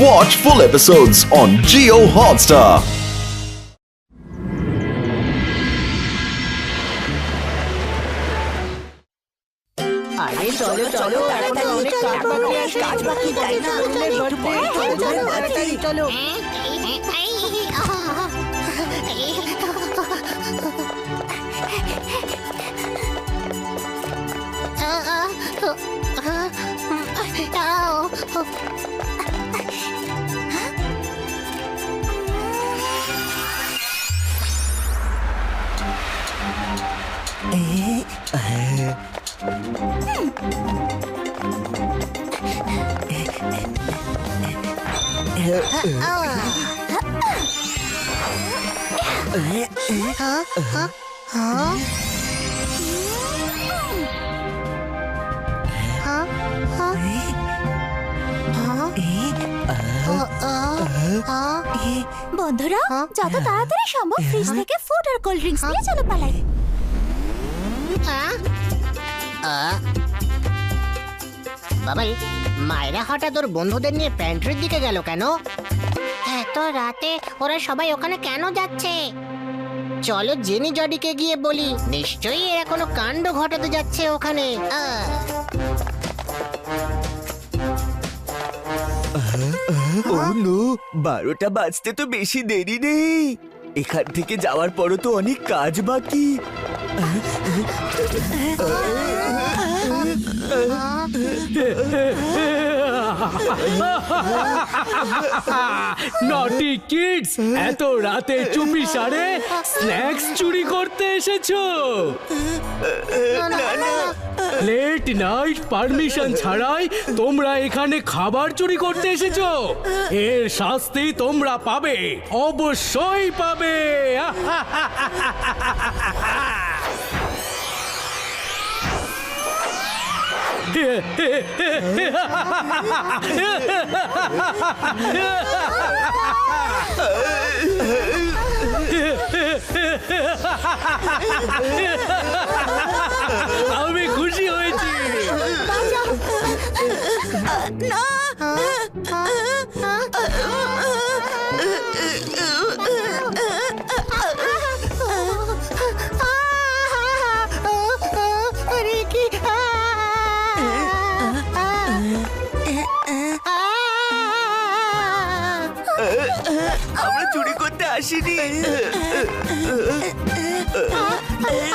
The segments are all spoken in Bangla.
Watch full episodes on Jio Hotstar. আরে চলো চলো তাড়াতাড়ি অনেক কাজ বাকি তাই না তাড়াতাড়ি চলো বন্ধুরা যত তাড়াতাড়ি সম্ভব ফ্রিজ থেকে ফুড আর কোল্ড ড্রিঙ্কস নিয়ে চলো পালাই। বাবাই মায়েরা হঠাৎ ওর বন্ধুদের নিয়ে প্যান্ট্রির দিকে গেল কেন? এত রাতে ওরা সবাই ওখানে কেন যাচ্ছে? চলো জেনি জডিকে গিয়ে বলি, নিশ্চয়ই এরা কোনো কাণ্ড ঘটাতে যাচ্ছে ওখানে। ও নো, 12টা বাজতে তো বেশি দেরি নেই। এখান থেকে যাওয়ার পরও তো অনেক কাজ বাকি। নটি কিডস, এত রাতে চুপি সারে স্ন্যাক্স চুরি করতে এসেছো? লেট নাইট পারমিশন ছাড়াই তোমরা এখানে খাবার চুরি করতে এসেছো? এর শাস্তি তোমরা পাবে, অবশ্যই পাবে। আমি খুশি হয়েছি। আমরা চুরি করতে আসিনি।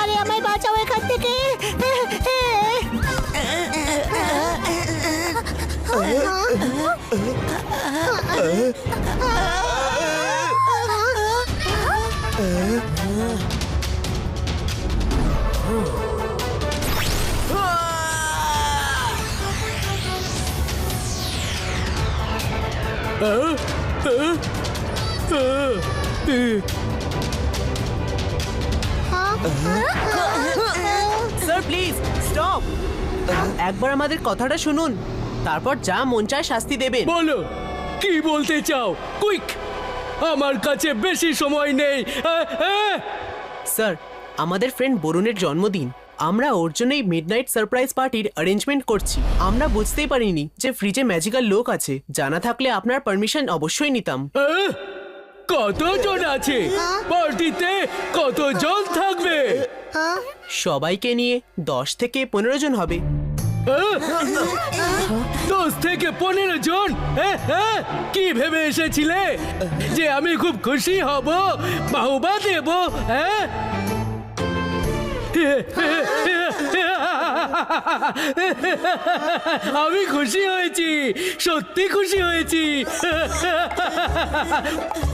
আরে আমায় বাঁচাও এখান থেকে। স্যার প্লিজ স্টপ, একবার আমাদের কথাটা শুনুন, তারপর যা মন চায় শাস্তি দেবেন। বলো কি বলতে চাও, কুইক, আমার কাছে বেশি সময় নেই। স্যার, আমাদের ফ্রেন্ড বরুণের জন্মদিন, আমরা ওর জন্যই মিডনাইট সারপ্রাইজ পার্টির অ্যারেঞ্জমেন্ট করছি। আমরা বুঝতেই পারিনি যে ফ্রিজে ম্যাজিক্যাল লোক আছে। জানা থাকলে আপনার পারমিশন অবশ্যই নিতাম। কতজন আছে পার্টিতে? কতজন থাকবে? সবাইকে নিয়ে 10 থেকে 15 জন হবে। 10 থেকে 15 জন? কি ভেবে এসেছিলে যে আমি খুব খুশি হব, বাহুবা দেব? আমি খুশি হয়েছি, সত্যি খুশি হয়েছি।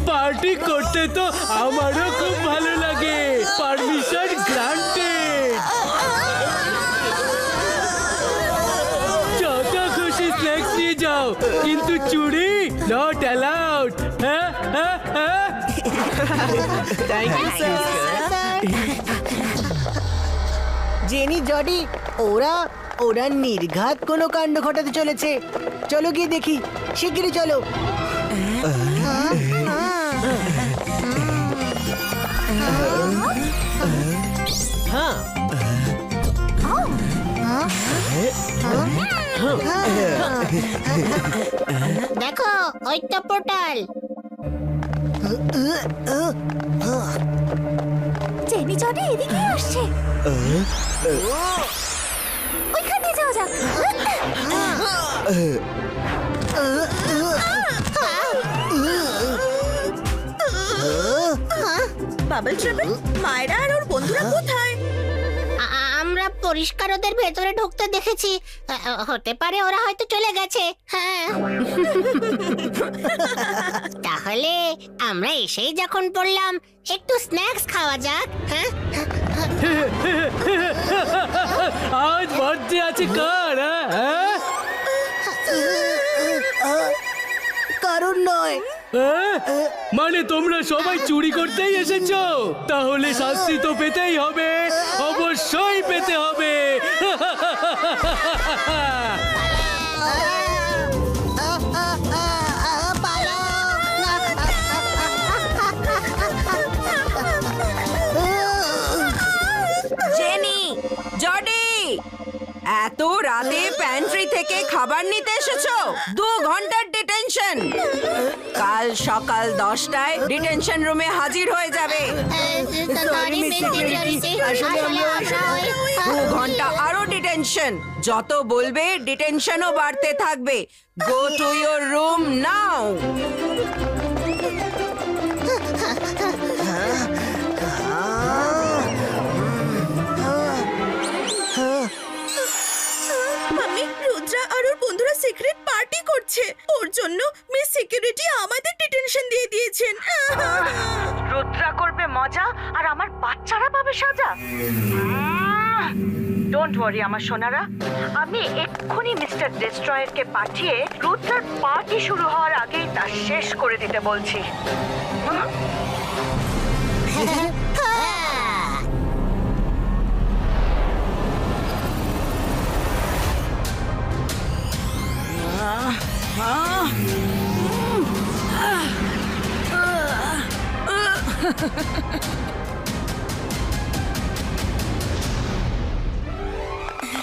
পার্টি করতে তো আমারও খুব ভালো লাগে। Permission granted. যত খুশি স্ন্যাক্স নিয়ে যাও, কিন্তু চুরি not allowed. Thank you sir. Jenny Jodie, ওরা ওরা নির্ঘাত কোনো কাণ্ড ঘটাতে চলেছে। চলো গিয়ে দেখি, শিগগিরই চলো। হ্যাঁ, দেখো ওই তো পোর্টাল। জেনি জনি এদিকে আসছে। ওইখানে যাওয়া যাক। বাবল ট্রাভেল, মায়েরা আর ওর বন্ধুরা কোথায়? আমরা পরিষ্কার ওদের ভেতরে ঢুকতে দেখেছি। হতে পারে ওরা হয়তো চলে গেছে। হ্যাঁ। তাহলে আমরা এসেই যখন পড়লাম একটু স্ন্যাক্স খাওয়া যাক। হ্যাঁ, আজ বার্থডে আছে কার? হ্যাঁ? কারণ নয়। হ্যাঁ? মানে তোমরা সবাই চুরি করতেই এসেছো? তাহলে শাস্তি তো পেতেই হবে, অবশ্যই পেতে হবে। জেনি, জর্ডি, এত রাতে প্যান্ট্রি থেকে খাবার নিতে এসেছো? 2 ঘন্টার ডিটেনশন। কাল সকাল 10টায় ডিটেনশন রুমে হাজির হয়ে যাবে। 2 ঘন্টা আরো ডিটেনশন। যত বলবে ডিটেনশনও বাড়তে থাকবে। Go to your room now. Mummy, Rudra আর ওর বন্ধুরা সিক্রেট পার্টি করছে। ওর জন্য মিস সিকিউরিটি আমাদের ডিটেনশন দিয়ে দিয়েছেন। রুদ্রা করবে মজা আর আমার বাচ্চারা পাবে সাজা। ডোন্ট ওয়ারি আমার সোনারা, আমি এক্ষুনি মিস্টার ডেস্ট্রয়ারকে পাঠিয়ে রুদ্রার পার্টি শুরু হওয়ার আগেই তা শেষ করে দিতে বলছি।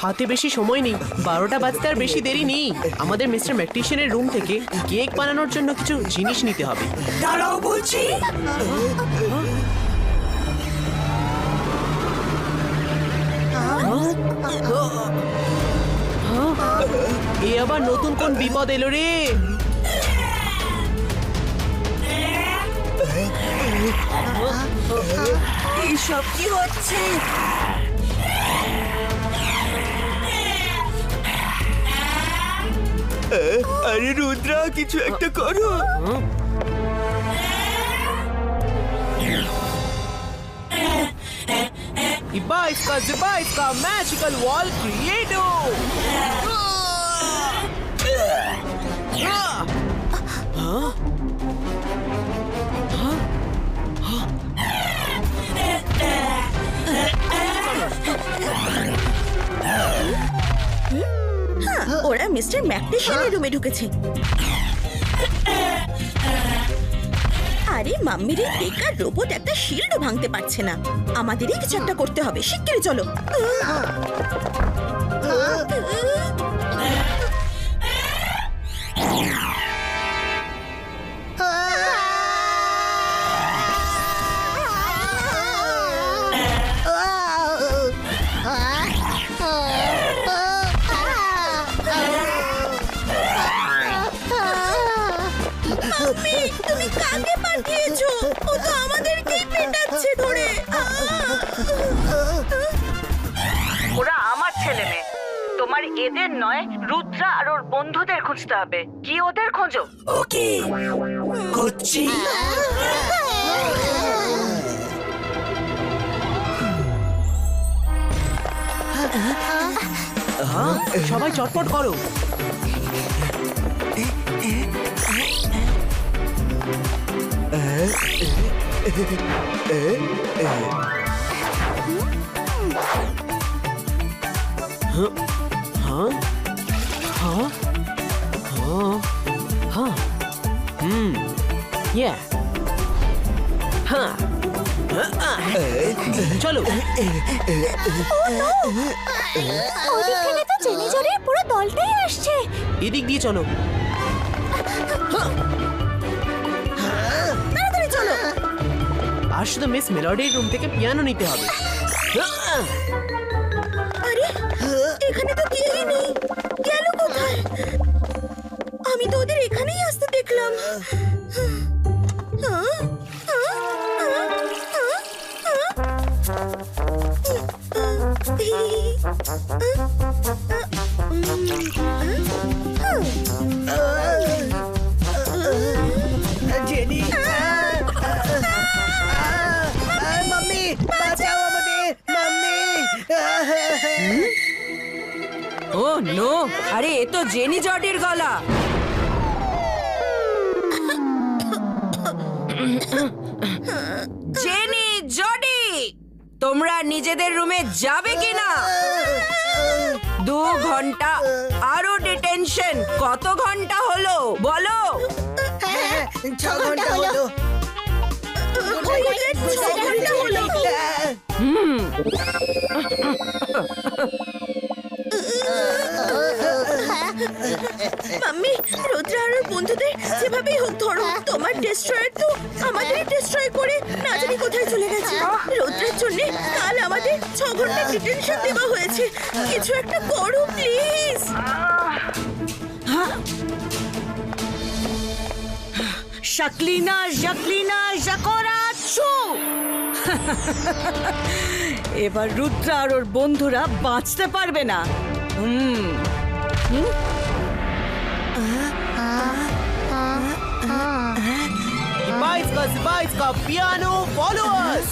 হাতে বেশি সময় নেই, 12টা বাজতে আর বেশি দেরি নেই। আমাদের মিস্টার ম্যাকটিশিয়ানের রুম থেকে কেক বানানোর জন্য কিছু জিনিস নিতে হবে। দাঁড়াও বলছি। এ আবার নতুন কোন বিপদ এলো রে? এইসব কি হচ্ছে? আরে রুদ্রা, কিছু একটা করো। ইবা ইসকা জিবা ইসকা ম্যাজিক্যাল ওয়াল ক্রিয়েটো। ওরা মিস্টার ম্যাকটিশিয়ানের রুমে ঢুকেছে। আরে মাম্মির এই বেকার রোবট একটা শিল্ডও ভাঙতে পারছে না। আমাদেরই কিছু একটা করতে হবে। শিগগিরই চলো। তুমি কাকে পাঠিয়েছো? ও তো আমাদেরকেই পেটাচ্ছে ধরে। ওরা আমার ছেলে মেয়ে, তোমার এদের নয়, রুদ্রা আর ওর বন্ধুদের খুঁজতে হবে। কি ওদের খোঁজো? ওকে, করছি। সবাই চটপট করো। ওদিকখানে তো জেনি জরির পুরো দলটাই আসছে। এদিক দিয়ে চলো। তাড়াতাড়ি চলো। আর শুধু মিস মেলোডির রুম থেকে পিয়ানো নিতে হবে। আরে এখানে তো কেউই নেই, গেল কোথায়? আমি তো ওদের এখানেই আসতে দেখলাম। জেনি, মাম্মি বাঁচাও আমাদের, মাম্মি। ও নো, আরে এ তো জেনি জর্ডির গলা। জেনি জর্ডি, তোমরা নিজেদের রুমে যাবে কিনা? 2 ঘন্টা আরো ডিটেনশন। কত ঘন্টা হলো বলো? 6 ঘন্টা হলো। মাম্মি, রুদ্র আর ওর বন্ধুদের যেভাবেই হোক ধরো। তোমার ডেস্ট্রয়ার তো আমাদের ডিস্ট্রয় করে না জানি কোথায় চলে গেছে। রুদ্রের জন্য কাল আমাদের 6 ঘন্টা ডিটেনশন দেওয়া হয়েছে। কিছু একটা করো প্লিজ। শাকলিনা জাকলিনা জাকরা চু। এবার রুদ্র আর ওর বন্ধুরা বাঁচতে পারবে না। Spice piano followers.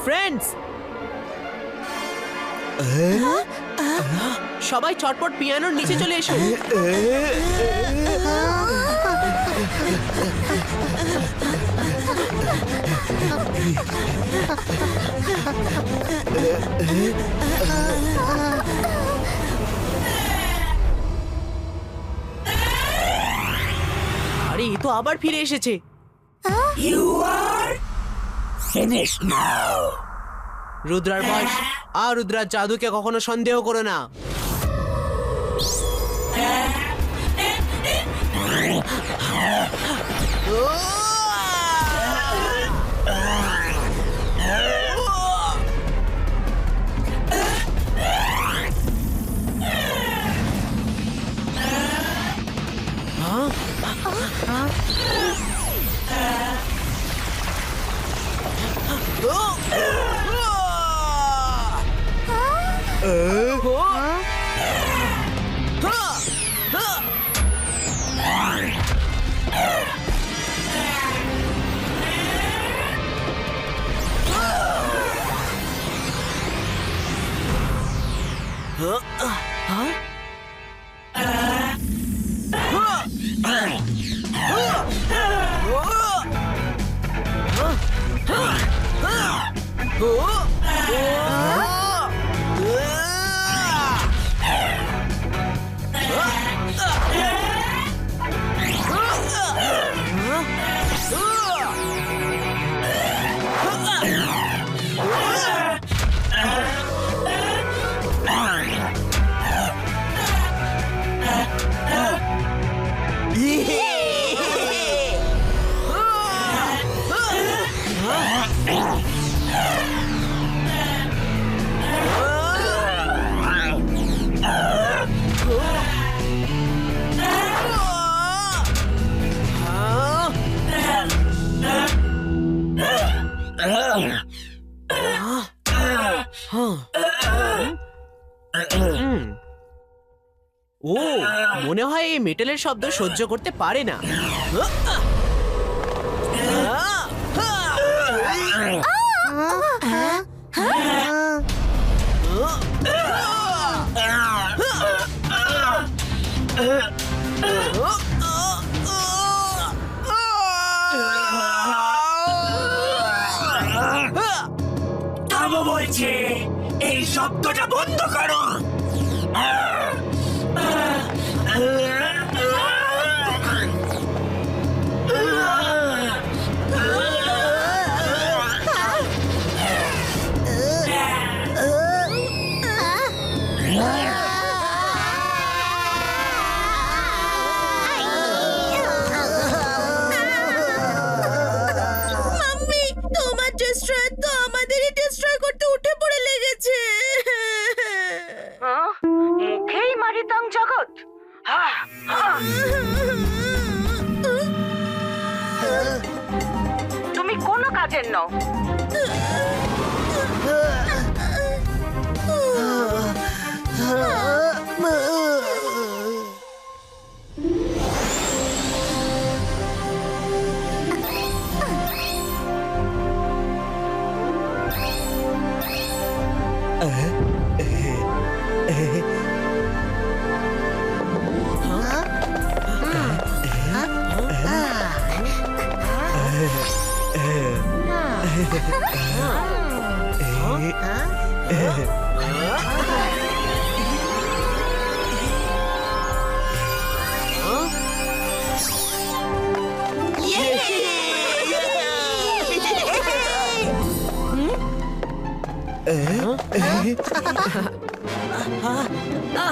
ফ্রেন্ডস, সবাই চটপট পিয়ানোর নিচে চলে এসো। আরে এ তো আবার ফিরে এসেছে। রুদ্রার বয়স আর রুদ্রার জাদুকে কখনো সন্দেহ করো না। ও মনে হয় এই মেটালের শব্দ সহ্য করতে পারে না। থামো বলছে, এই শব্দটা বন্ধ করো। মাম্মি, তোমার ডেস্ট্রয়ার তো আমাদেরই ডেস্ট্রয় করতে উঠে পড়ে লেগেছে। মুখেই মারিতাম জগৎ। তুমি কোনো কাজের নও।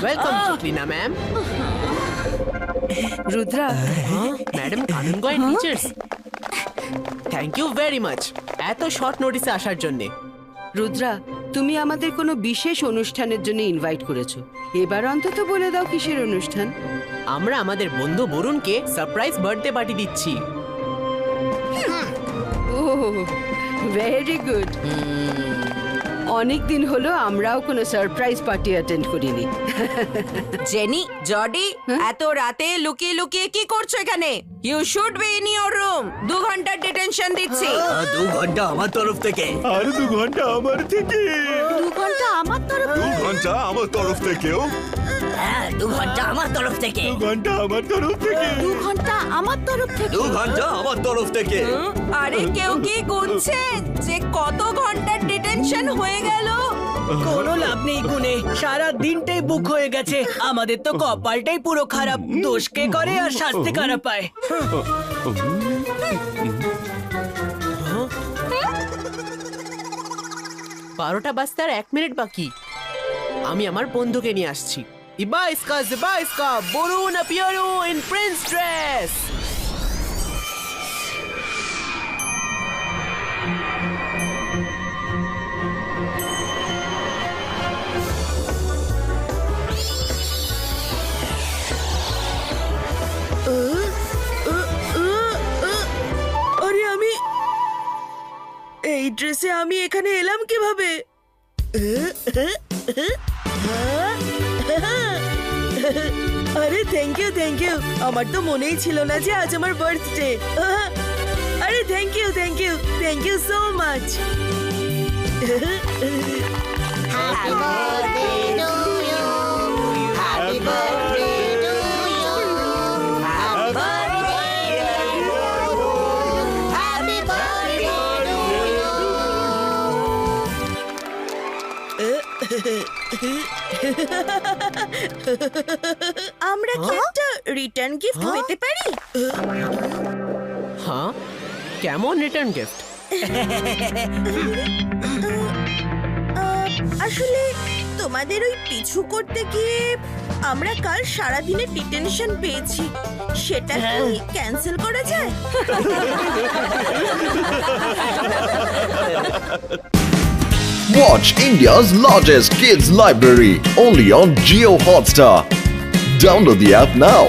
Welcome Tina ma'am. Rudra, madam কানুনগোয়েন teachers, thank you very much এত শর্ট নোটিসে আসার জন্য। রুদ্রা, তুমি আমাদের কোনো বিশেষ অনুষ্ঠানের জন্য ইনভাইট করেছো। এবার অন্তত বলে দাও কিসের অনুষ্ঠান। আমরা আমাদের বন্ধু বরুণকে সারপ্রাইজ বার্থডে পার্টি দিচ্ছি। Oh very good. অনেক দিন হলো আমরাও কোনো সারপ্রাইজ পার্টি অ্যাটেন্ড করিনি। জেনি, জডি, এত রাতে লুকিয়ে লুকিয়ে কি করছো এখানে? You should be in your room. 2 ঘন্টার ডিটেনশন দিচ্ছি। 2 ঘন্টা আমার তরফ থেকে। আর 2 ঘন্টা আমার থেকে। 2 ঘন্টা আমার তরফ 2 ঘন্টা আমার তরফ থেকেও। হ্যাঁ, 2 ঘন্টা আমার তরফ থেকে। 2 ঘন্টা আমার তরফ থেকে। 2 ঘন্টা আমার তরফ থেকে 2 ঘন্টা আমার তরফ থেকে। আরে কেউ কি গুনছে যে কত ঘন্টার ডিটেনশন হয়ে গেল? কোনো লাভ নেই গুনে, সারা দিনটাই বুক হয়ে গেছে। আমাদের তো কপালটাই পুরো খারাপ। দোষ কে করে আর শাস্তি কারা পায়? 12টা বাজতে আর 1 মিনিট বাকি। আমি আমার বন্ধুকে নিয়ে আসছি। ইবা ইসকা বরুণ অ্যাপিয়ারো ইন প্রিন্স ড্রেস। আরে আমি এই ড্রেসে আমি এখানে এলাম কিভাবে? আরে থ্যাংক ইউ। আমার তো মনেই ছিল না যে আজ আমার বার্থডে। আরে thank you so much. Happy birthday to you happy birthday to you happy birthday happy birthday আমরা কি একটা রিটার্ন গিফট পেতে পারি? হ্যাঁ, কেমন রিটার্ন গিফট? আসলে তোমাদের ওই পিছু করতে গিয়ে আমরা কাল সারা দিনের ডিটেনশন পেয়েছি। সেটা কি ক্যান্সেল করা যায়? Watch India's largest kids library only on Jio Hotstar. Download the app now.